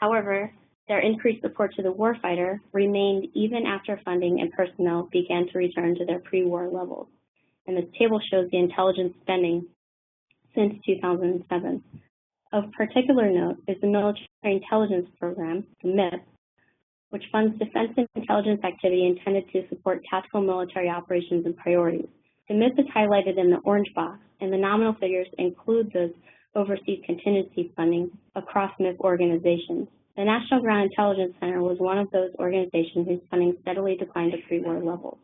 However, their increased support to the warfighter remained even after funding and personnel began to return to their pre-war levels. And this table shows the intelligence spending since 2007. Of particular note is the Military Intelligence Program, the MIP, which funds defense and intelligence activity intended to support tactical military operations and priorities. The MIP is highlighted in the orange box, and the nominal figures include those overseas contingency funding across MIP organizations. The National Ground Intelligence Center was one of those organizations whose funding steadily declined to pre-war levels.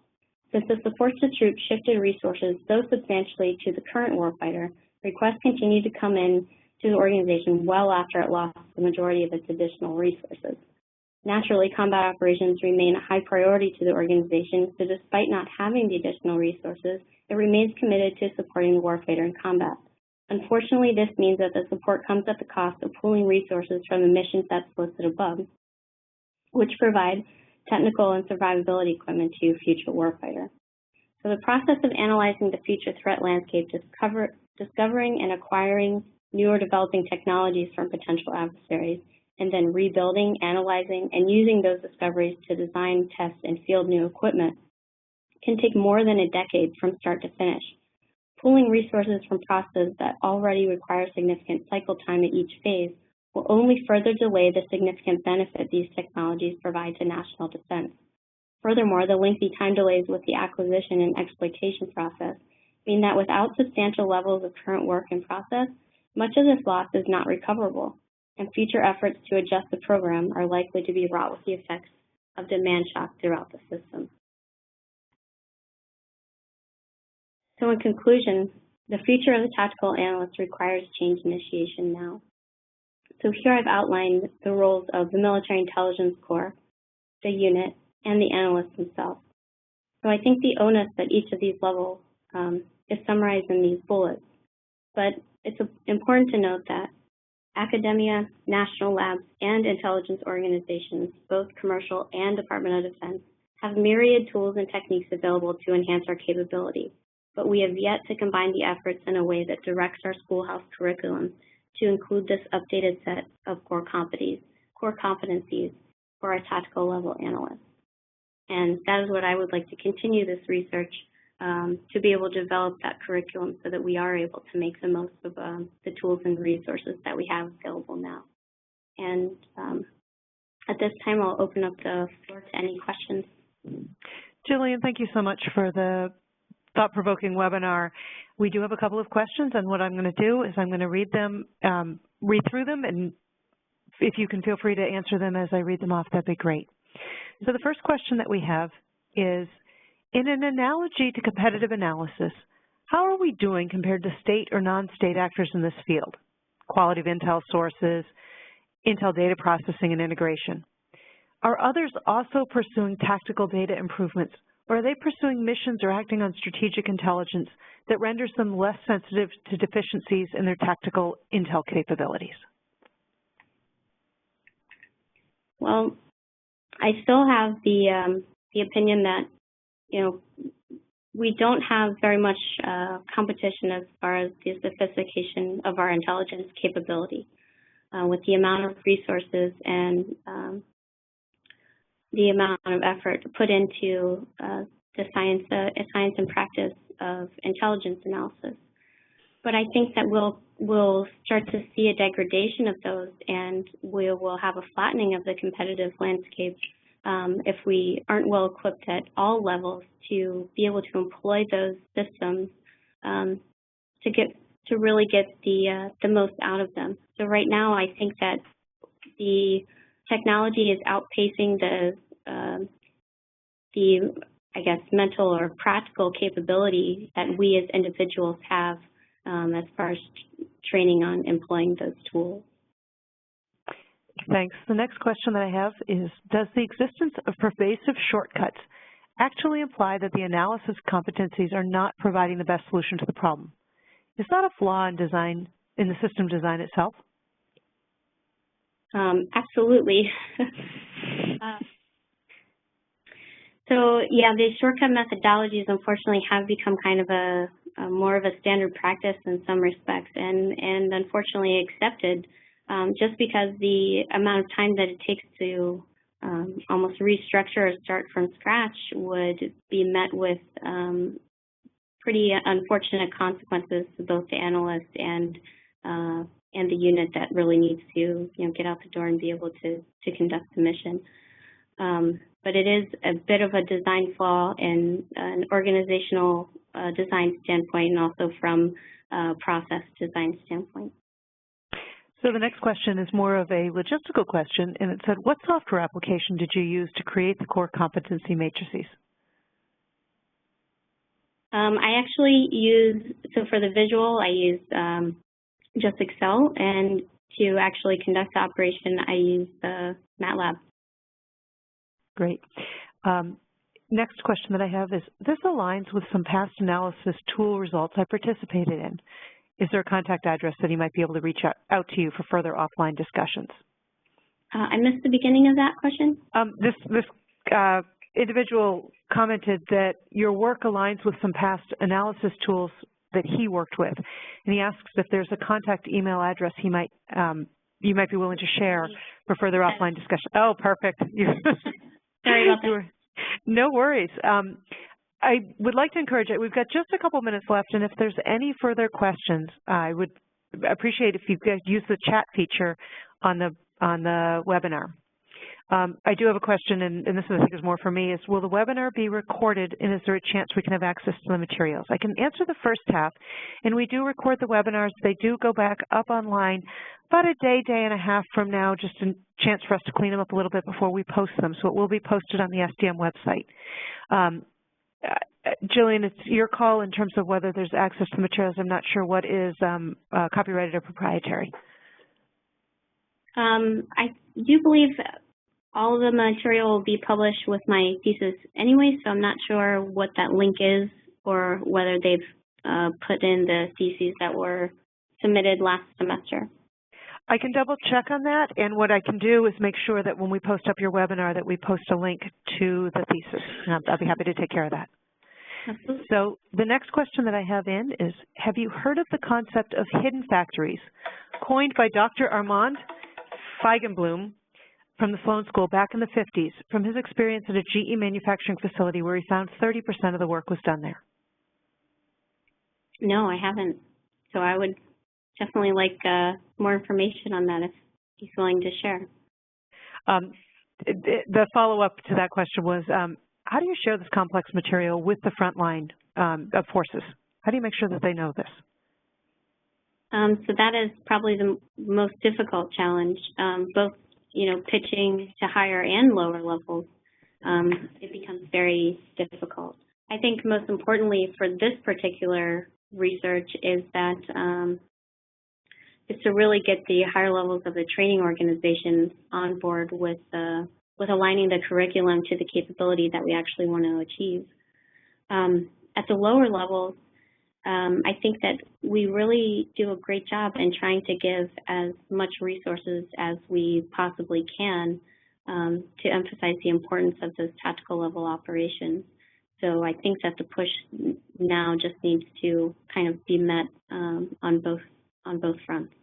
Since the support to troops shifted resources so substantially to the current warfighter, requests continued to come in to the organization well after it lost the majority of its additional resources. Naturally, combat operations remain a high priority to the organization, so despite not having the additional resources, it remains committed to supporting the warfighter in combat. Unfortunately, this means that the support comes at the cost of pooling resources from the mission sets listed above, which provide technical and survivability equipment to future warfighter. So the process of analyzing the future threat landscape, discovering and acquiring new or developing technologies from potential adversaries, and then rebuilding, analyzing, and using those discoveries to design, test, and field new equipment can take more than a decade from start to finish. Pooling resources from processes that already require significant cycle time at each phase will only further delay the significant benefit these technologies provide to national defense. Furthermore, the lengthy time delays with the acquisition and exploitation process mean that without substantial levels of current work in process, much of this loss is not recoverable, and future efforts to adjust the program are likely to be wrought with the effects of demand shock throughout the system. So in conclusion, the future of the tactical analyst requires change initiation now. So here I've outlined the roles of the Military Intelligence Corps, the unit, and the analyst themselves. So I think the onus at each of these levels is summarized in these bullets. But it's important to note that academia, national labs, and intelligence organizations, both commercial and Department of Defense, have myriad tools and techniques available to enhance our capability. But we have yet to combine the efforts in a way that directs our schoolhouse curriculum to include this updated set of core competencies for our tactical level analysts. And that is what I would like to continue this research to be able to develop that curriculum so that we are able to make the most of the tools and resources that we have available now. And at this time, I'll open up the floor to any questions.
Jillian, thank you so much for the thought-provoking webinar. We do have a couple of questions, and what I'm going to do is I'm going to read through them, and if you can feel free to answer them as I read them off, that'd be great. So the first question that we have is, In an analogy to competitive analysis, how are we doing compared to state or non-state actors in this field? Quality of intel sources, intel data processing and integration. Are others also pursuing tactical data improvements, or are they pursuing missions or acting on strategic intelligence that renders them less sensitive to deficiencies in their tactical intel capabilities?
Well, I still have the opinion that, we don't have very much competition as far as the sophistication of our intelligence capability. With the amount of resources and the amount of effort put into the science and practice of intelligence analysis. But I think that we'll start to see a degradation of those, and we will have a flattening of the competitive landscape if we aren't well equipped at all levels to be able to employ those systems to really get the most out of them. So right now, I think that the technology is outpacing the I guess mental or practical capability that we as individuals have as far as training on employing those tools.
Thanks. The next question that I have is, does the existence of pervasive shortcuts actually imply that the analysis competencies are not providing the best solution to the problem? Is that a flaw in design, in the system design itself?
Absolutely. So yeah, the shortcut methodologies unfortunately have become kind of a more of a standard practice in some respects, and unfortunately accepted, just because the amount of time that it takes to almost restructure or start from scratch would be met with pretty unfortunate consequences to both the analyst and the unit that really needs to get out the door and be able to conduct the mission. But it is a bit of a design flaw in an organizational design standpoint, and also from a process design standpoint.
So the next question is more of a logistical question, and it said, what software application did you use to create the core competency matrices?
I actually so for the visual, I used just Excel, and to actually conduct the operation, I used MATLAB. Great.
Next question that I have is, this aligns with some past analysis tool results I participated in. Is there a contact address that he might be able to reach out to you for further offline discussions?
I missed the beginning of that question.
This individual commented that your work aligns with some past analysis tools that he worked with, and he asks if there's a contact email address you might be willing to share for further offline discussion. Oh, perfect.
Sorry about that.
No worries. I would like to encourage it. We've got just a couple minutes left, and if there's any further questions, I would appreciate if you could use the chat feature on the webinar. I do have a question, and this I think is more for me, is will the webinar be recorded, and is there a chance we can have access to the materials? I can answer the first half, and we do record the webinars. They do go back up online about a day and a half from now, just a chance for us to clean them up a little bit before we post them. So it will be posted on the SDM website. Jillian, it's your call in terms of whether there's access to materials. I'm not sure what is copyrighted or proprietary.
I do believe all of the material will be published with my thesis anyway, so I'm not sure what that link is or whether they've put in the theses that were submitted last semester.
I can double check on that, and what I can do is make sure that when we post up your webinar that we post a link to the thesis. I'll be happy to take care of that.
Absolutely.
So the next question that I have in is, have you heard of the concept of hidden factories, coined by Dr. Armand Feigenblum from the Sloan School back in the 50s, from his experience at a GE manufacturing facility where he found 30% of the work was done there?
No, I haven't. So I would definitely like more information on that if he's willing to share.
The follow-up to that question was, how do you share this complex material with the front line of forces? How do you make sure that they know this?
So that is probably the most difficult challenge, both pitching to higher and lower levels. It becomes very difficult. I think most importantly for this particular research is that is to really get the higher levels of the training organizations on board with aligning the curriculum to the capability that we actually want to achieve. At the lower levels, I think that we really do a great job in trying to give as much resources as we possibly can to emphasize the importance of those tactical level operations. So I think that the push now just needs to kind of be met on both fronts.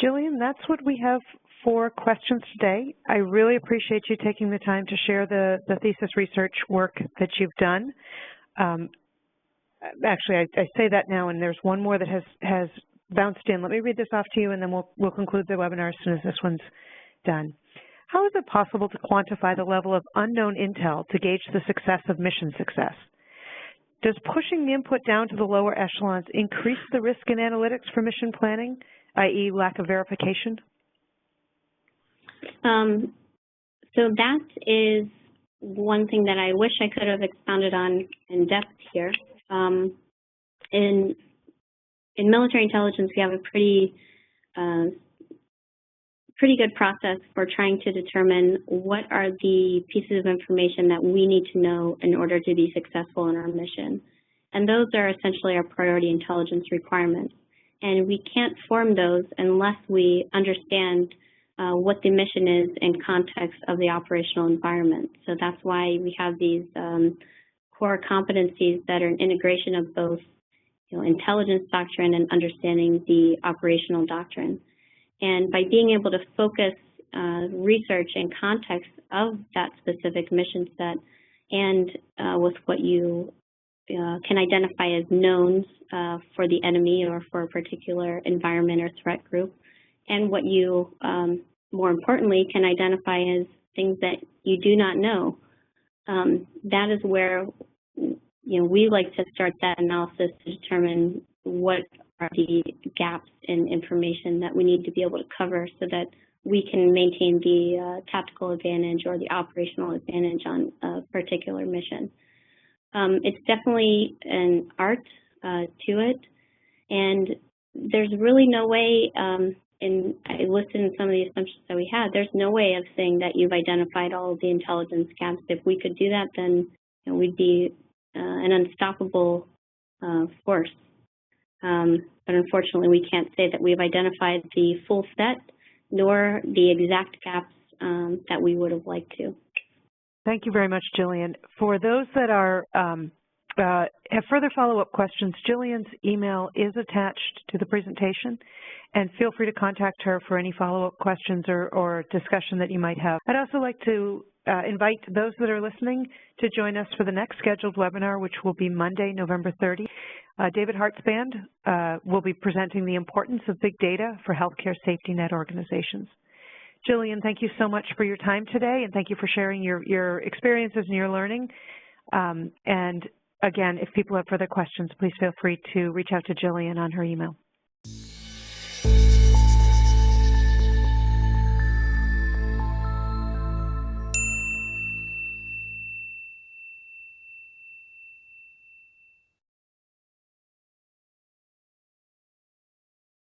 Jillian, that's what we have for questions today. I really appreciate you taking the time to share the thesis research work that you've done. Actually, I say that now, and there's one more that has bounced in. Let me read this off to you, and then we'll conclude the webinar as soon as this one's done. How is it possible to quantify the level of unknown intel to gauge the success of mission success? Does pushing the input down to the lower echelons increase the risk in analytics for mission planning, i.e. lack of verification?
So that is one thing that I wish I could have expounded on in depth here. In military intelligence, we have a pretty good process for trying to determine what are the pieces of information that we need to know in order to be successful in our mission. And those are essentially our priority intelligence requirements. And we can't form those unless we understand what the mission is in context of the operational environment. So that's why we have these core competencies that are an integration of both intelligence doctrine and understanding the operational doctrine. And by being able to focus research in context of that specific mission set and with what you can identify as knowns for the enemy or for a particular environment or threat group, and what you, more importantly, can identify as things that you do not know. That is where we like to start that analysis to determine what are the gaps in information that we need to be able to cover so that we can maintain the tactical advantage or the operational advantage on a particular mission. It's definitely an art to it, and there's really no way, and I listed in some of the assumptions that we had, there's no way of saying that you've identified all of the intelligence gaps. If we could do that, then we'd be an unstoppable force. But unfortunately, we can't say that we've identified the full set, nor the exact gaps that we would have liked to.
Thank you very much, Jillian. For those that are have further follow-up questions, Jillian's email is attached to the presentation, and feel free to contact her for any follow-up questions or discussion that you might have. I'd also like to invite those that are listening to join us for the next scheduled webinar, which will be Monday, November 30. David Hartzband will be presenting the importance of big data for healthcare safety net organizations. Jillian, thank you so much for your time today, and thank you for sharing your experiences and your learning. And again, if people have further questions, please feel free to reach out to Jillian on her email.